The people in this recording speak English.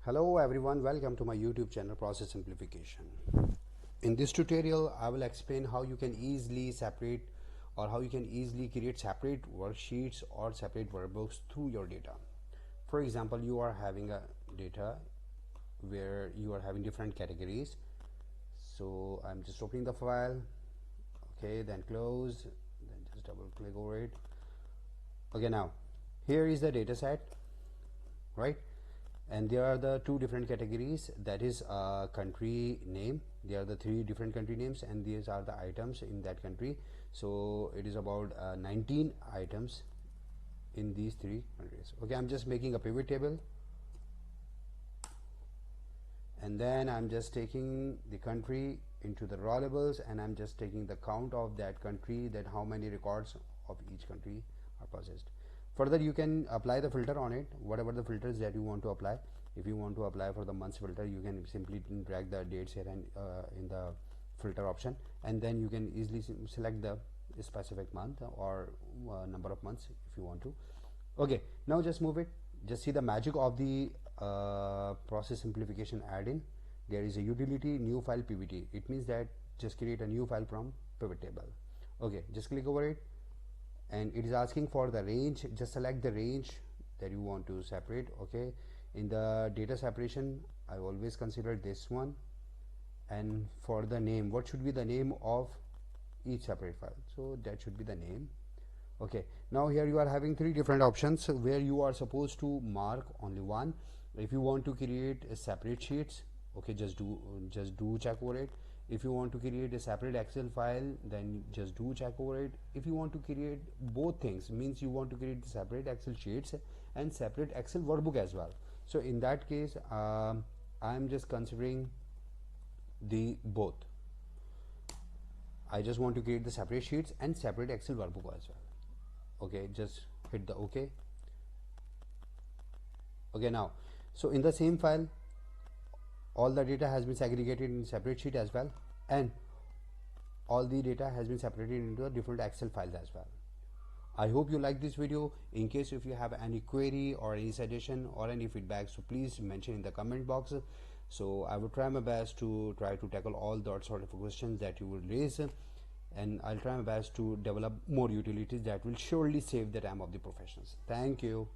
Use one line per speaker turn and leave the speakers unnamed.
Hello everyone, welcome to my YouTube channel Process Simplification. In this tutorial I will explain how you can easily separate or how you can easily create separate worksheets or separate workbooks through your data. For example, you are having a data where you are having different categories. So I'm just opening the file, okay, then close, then just double click over it. Okay, now here is the data set, right? And there are the two different categories, that is country name. There are the three different country names and these are the items in that country. So it is about 19 items in these three countries. Okay, I'm just making a pivot table and then I'm just taking the country into the raw labels and I'm just taking the count of that country, that how many records of each country are processed. Further, you can apply the filter on it, whatever the filters that you want to apply. If you want to apply for the months filter, you can simply drag the dates here and in the filter option, and then you can easily select the specific month or number of months if you want to. Okay, now just move it. Just see the magic of the process simplification add-in. There is a utility new file pvt. It means that just create a new file from pivot table. Okay, just click over it. And it is asking for the range. Just select the range that you want to separate. Okay, in the data separation I always consider this one. And for the name, what should be the name of each separate file? So that should be the name. Okay, now here you are having three different options where you are supposed to mark only one. If you want to create a separate sheets, okay, just do check over it. If you want to create a separate Excel file, then just do check over it. If you want to create both things, means you want to create separate Excel sheets and separate Excel workbook as well. So in that case, I'm just considering the both. I just want to create the separate sheets and separate Excel workbook as well. Okay, just hit the OK. Okay, now, so in the same file, all the data has been segregated in separate sheet as well, and all the data has been separated into different Excel files as well. I hope you like this video. In case if you have any query or any suggestion or any feedback, so please mention in the comment box. So I will try my best to tackle all that sort of questions that you will raise, and I'll try my best to develop more utilities that will surely save the time of the professionals. Thank you.